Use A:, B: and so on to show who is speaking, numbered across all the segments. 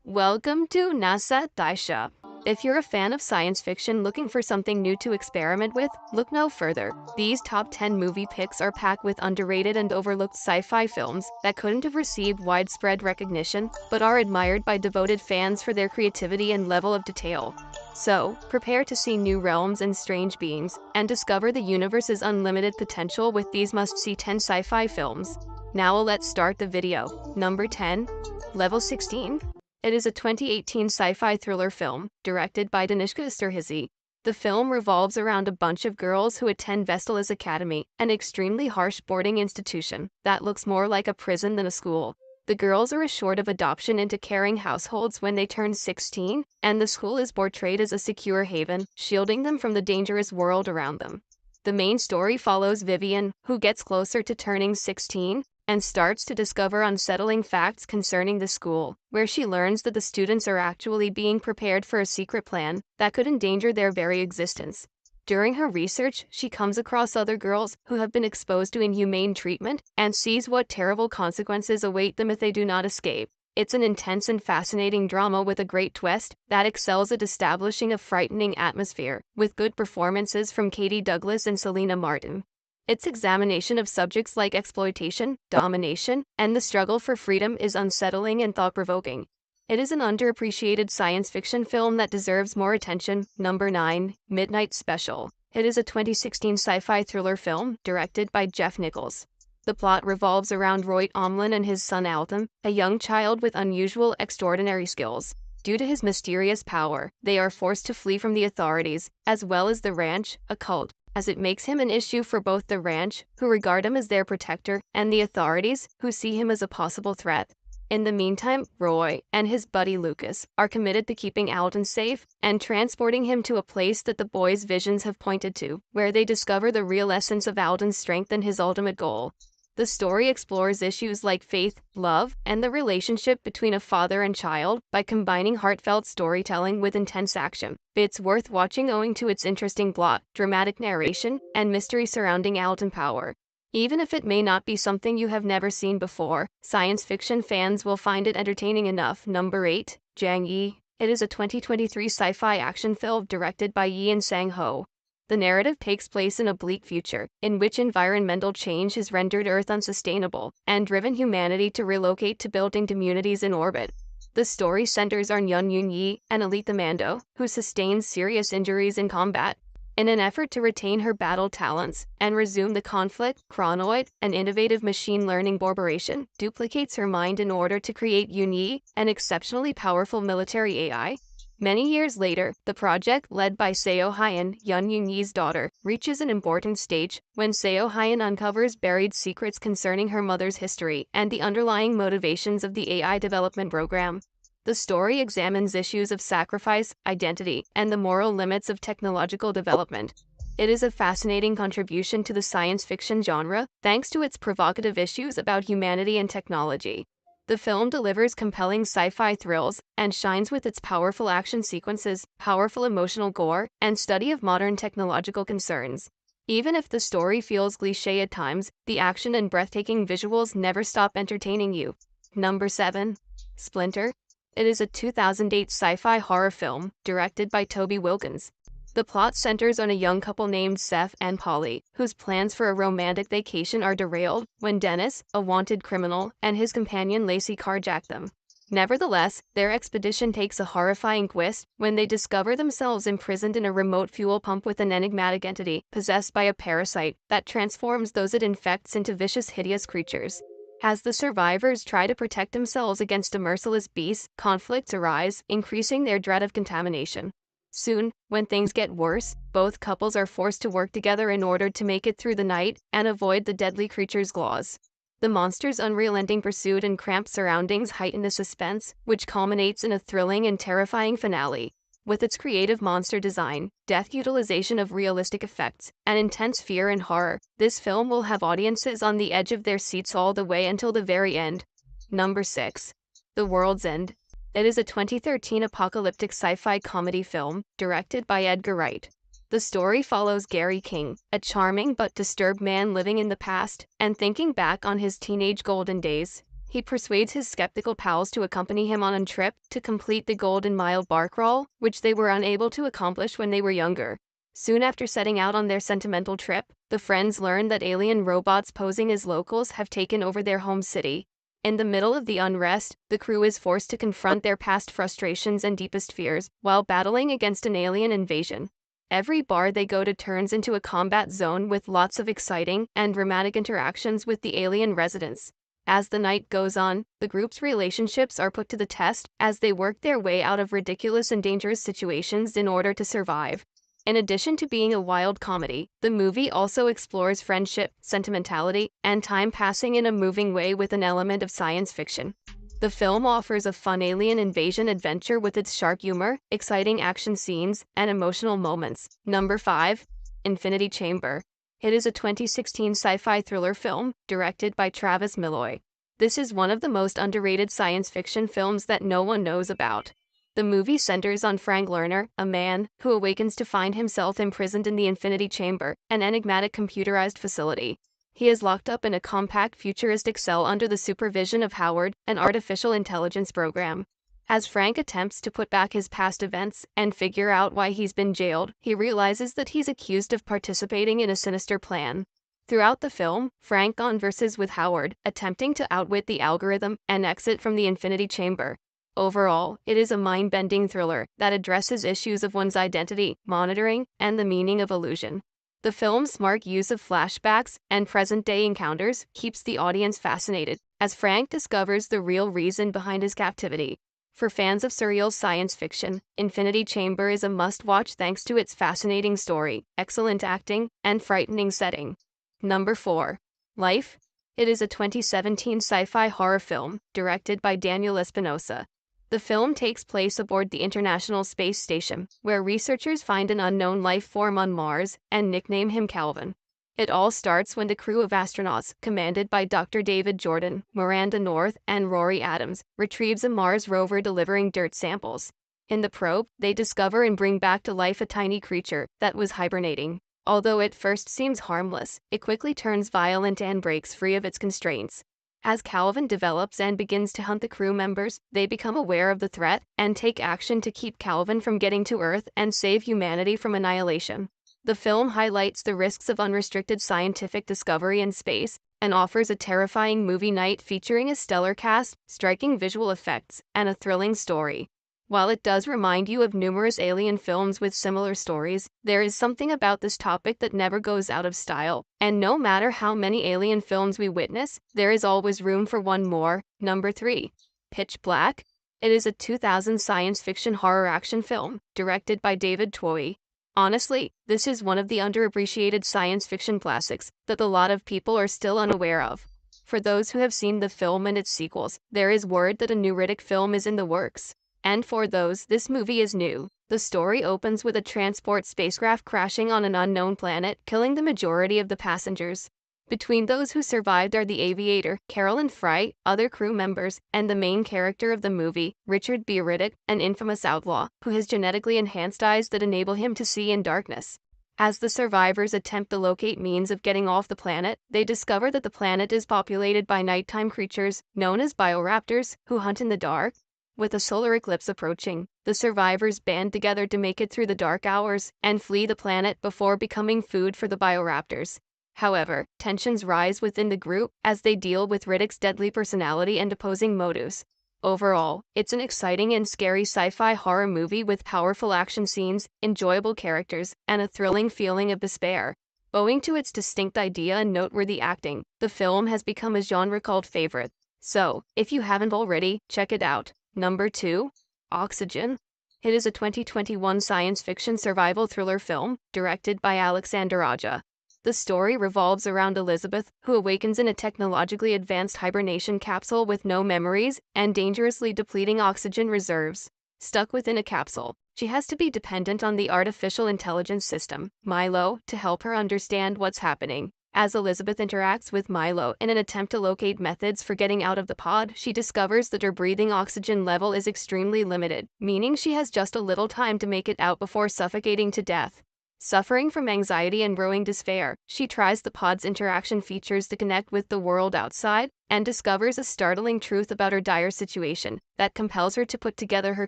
A: Welcome to NASA Tasha. If you're a fan of science fiction looking for something new to experiment with, look no further. These top 10 movie picks are packed with underrated and overlooked sci-fi films that couldn't have received widespread recognition, but are admired by devoted fans for their creativity and level of detail. So, prepare to see new realms and strange beings, and discover the universe's unlimited potential with these must-see 10 sci-fi films. Now let's start the video. Number 10. Level 16. It is a 2018 sci-fi thriller film, directed by Danishka Esterhazy. The film revolves around a bunch of girls who attend Vestalis Academy, an extremely harsh boarding institution that looks more like a prison than a school. The girls are assured of adoption into caring households when they turn 16, and the school is portrayed as a secure haven, shielding them from the dangerous world around them. The main story follows Vivian, who gets closer to turning 16, and starts to discover unsettling facts concerning the school, where she learns that the students are actually being prepared for a secret plan that could endanger their very existence. During her research, she comes across other girls who have been exposed to inhumane treatment and sees what terrible consequences await them if they do not escape. It's an intense and fascinating drama with a great twist that excels at establishing a frightening atmosphere, with good performances from Katie Douglas and Selena Martin. Its examination of subjects like exploitation, domination, and the struggle for freedom is unsettling and thought-provoking. It is an underappreciated science fiction film that deserves more attention. Number 9. Midnight Special. It is a 2016 sci-fi thriller film, directed by Jeff Nichols. The plot revolves around Roy Omlin and his son Alton, a young child with unusual, extraordinary skills. Due to his mysterious power, they are forced to flee from the authorities, as well as the ranch, a cult, as it makes him an issue for both the ranch, who regard him as their protector, and the authorities, who see him as a possible threat. In the meantime, Roy and his buddy Lucas are committed to keeping Alton safe and transporting him to a place that the boys' visions have pointed to, where they discover the real essence of Alton's strength and his ultimate goal. The story explores issues like faith, love, and the relationship between a father and child by combining heartfelt storytelling with intense action. It's worth watching owing to its interesting plot, dramatic narration, and mystery surrounding Alton Power. Even if it may not be something you have never seen before, science fiction fans will find it entertaining enough. Number 8. Jang Yi. It is a 2023 sci-fi action film directed by Yi Sang-ho. The narrative takes place in a bleak future, in which environmental change has rendered Earth unsustainable and driven humanity to relocate to building communities in orbit. The story centers on Yun Yun Yi, an elite commando, who sustains serious injuries in combat. In an effort to retain her battle talents and resume the conflict, Chronoid, an innovative machine learning corporation, duplicates her mind in order to create Yun Yi, an exceptionally powerful military AI. Many years later, the project, led by Seo Hyun, Yun Yun-yi's daughter, reaches an important stage when Seo Hyun uncovers buried secrets concerning her mother's history and the underlying motivations of the AI development program. The story examines issues of sacrifice, identity, and the moral limits of technological development. It is a fascinating contribution to the science fiction genre, thanks to its provocative issues about humanity and technology. The film delivers compelling sci-fi thrills and shines with its powerful action sequences, powerful emotional gore, and study of modern technological concerns. Even if the story feels cliché at times, the action and breathtaking visuals never stop entertaining you. Number 7. Splinter. It is a 2008 sci-fi horror film, directed by Toby Wilkins. The plot centers on a young couple named Seth and Polly, whose plans for a romantic vacation are derailed when Dennis, a wanted criminal, and his companion Lacey carjack them. Nevertheless, their expedition takes a horrifying twist when they discover themselves imprisoned in a remote fuel pump with an enigmatic entity possessed by a parasite that transforms those it infects into vicious, hideous creatures. As the survivors try to protect themselves against a merciless beast, conflicts arise, increasing their dread of contamination. Soon, when things get worse, both couples are forced to work together in order to make it through the night and avoid the deadly creature's claws. The monster's unrelenting pursuit and cramped surroundings heighten the suspense, which culminates in a thrilling and terrifying finale. With its creative monster design, deft utilization of realistic effects, and intense fear and horror, this film will have audiences on the edge of their seats all the way until the very end. Number 6. The World's End. It is a 2013 apocalyptic sci-fi comedy film, directed by Edgar Wright. The story follows Gary King, a charming but disturbed man living in the past and thinking back on his teenage golden days. He persuades his skeptical pals to accompany him on a trip to complete the Golden Mile bar crawl, which they were unable to accomplish when they were younger. Soon after setting out on their sentimental trip, the friends learn that alien robots posing as locals have taken over their home city. In the middle of the unrest, the crew is forced to confront their past frustrations and deepest fears while battling against an alien invasion. Every bar they go to turns into a combat zone with lots of exciting and dramatic interactions with the alien residents. As the night goes on, the group's relationships are put to the test as they work their way out of ridiculous and dangerous situations in order to survive. In addition to being a wild comedy, the movie also explores friendship, sentimentality, and time passing in a moving way with an element of science fiction. The film offers a fun alien invasion adventure with its sharp humor, exciting action scenes, and emotional moments. Number 5. Infinity Chamber. It is a 2016 sci-fi thriller film, directed by Travis Milloy. This is one of the most underrated science fiction films that no one knows about. The movie centers on Frank Lerner, a man who awakens to find himself imprisoned in the Infinity Chamber, an enigmatic computerized facility. He is locked up in a compact futuristic cell under the supervision of Howard, an artificial intelligence program. As Frank attempts to put back his past events and figure out why he's been jailed, he realizes that he's accused of participating in a sinister plan. Throughout the film, Frank converses with Howard, attempting to outwit the algorithm and exit from the Infinity Chamber. Overall, it is a mind-bending thriller that addresses issues of one's identity, monitoring, and the meaning of illusion. The film's smart use of flashbacks and present-day encounters keeps the audience fascinated, as Frank discovers the real reason behind his captivity. For fans of surreal science fiction, Infinity Chamber is a must-watch thanks to its fascinating story, excellent acting, and frightening setting. Number 4. Life. It is a 2017 sci-fi horror film, directed by Daniel Espinosa. The film takes place aboard the International Space Station, where researchers find an unknown life form on Mars and nickname him Calvin. It all starts when the crew of astronauts, commanded by Dr. David Jordan, Miranda North, and Rory Adams, retrieves a Mars rover delivering dirt samples. In the probe, they discover and bring back to life a tiny creature that was hibernating. Although it first seems harmless, it quickly turns violent and breaks free of its constraints. As Calvin develops and begins to hunt the crew members, they become aware of the threat and take action to keep Calvin from getting to Earth and save humanity from annihilation. The film highlights the risks of unrestricted scientific discovery in space and offers a terrifying movie night featuring a stellar cast, striking visual effects, and a thrilling story. While it does remind you of numerous alien films with similar stories, there is something about this topic that never goes out of style. And no matter how many alien films we witness, there is always room for one more. Number 3. Pitch Black. It is a 2000 science fiction horror action film, directed by David Twohy. Honestly, this is one of the underappreciated science fiction classics that a lot of people are still unaware of. For those who have seen the film and its sequels, there is word that a new Riddick film is in the works. And for those, this movie is new. The story opens with a transport spacecraft crashing on an unknown planet, killing the majority of the passengers. Between those who survived are the aviator, Carolyn Fry, other crew members, and the main character of the movie, Richard B. Riddick, an infamous outlaw, who has genetically enhanced eyes that enable him to see in darkness. As the survivors attempt to locate means of getting off the planet, they discover that the planet is populated by nighttime creatures, known as bioraptors, who hunt in the dark. With a solar eclipse approaching, the survivors band together to make it through the dark hours and flee the planet before becoming food for the bioraptors. However, tensions rise within the group as they deal with Riddick's deadly personality and opposing motives. Overall, it's an exciting and scary sci-fi horror movie with powerful action scenes, enjoyable characters, and a thrilling feeling of despair. Owing to its distinct idea and noteworthy acting, the film has become a genre cult favorite. So, if you haven't already, check it out. Number 2. Oxygen. It is a 2021 science fiction survival thriller film, directed by Alexander Aja. The story revolves around Elizabeth, who awakens in a technologically advanced hibernation capsule with no memories and dangerously depleting oxygen reserves. Stuck within a capsule, she has to be dependent on the artificial intelligence system, Milo, to help her understand what's happening. As Elizabeth interacts with Milo in an attempt to locate methods for getting out of the pod, she discovers that her breathing oxygen level is extremely limited, meaning she has just a little time to make it out before suffocating to death. Suffering from anxiety and growing despair, she tries the pod's interaction features to connect with the world outside and discovers a startling truth about her dire situation that compels her to put together her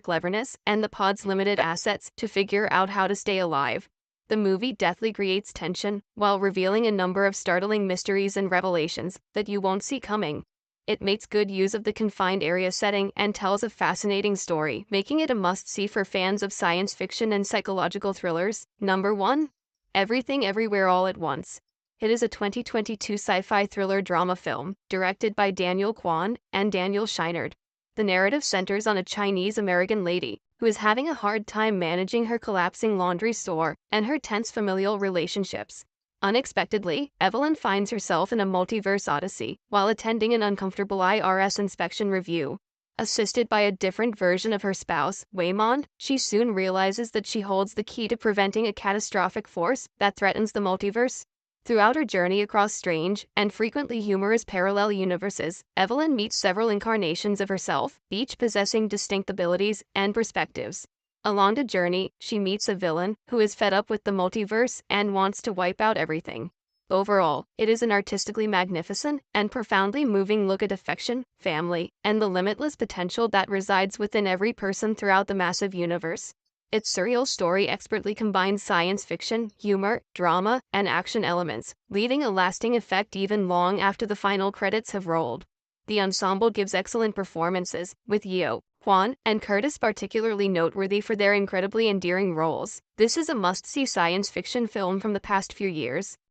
A: cleverness and the pod's limited assets to figure out how to stay alive. The movie deftly creates tension while revealing a number of startling mysteries and revelations that you won't see coming. It makes good use of the confined area setting and tells a fascinating story, making it a must-see for fans of science fiction and psychological thrillers. Number 1. Everything Everywhere All at Once. It is a 2022 sci-fi thriller drama film, directed by Daniel Kwan and Daniel Scheinert. The narrative centers on a Chinese-American lady who is having a hard time managing her collapsing laundry store and her tense familial relationships. Unexpectedly, Evelyn finds herself in a multiverse odyssey while attending an uncomfortable IRS inspection review. Assisted by a different version of her spouse, Waymond, she soon realizes that she holds the key to preventing a catastrophic force that threatens the multiverse. Throughout her journey across strange and frequently humorous parallel universes, Evelyn meets several incarnations of herself, each possessing distinct abilities and perspectives. Along the journey, she meets a villain who is fed up with the multiverse and wants to wipe out everything. Overall, it is an artistically magnificent and profoundly moving look at affection, family, and the limitless potential that resides within every person throughout the massive universe. Its surreal story expertly combines science fiction, humor, drama, and action elements, leaving a lasting effect even long after the final credits have rolled. The ensemble gives excellent performances, with Yeo, Kwan, and Curtis particularly noteworthy for their incredibly endearing roles. This is a must-see science fiction film from the past few years.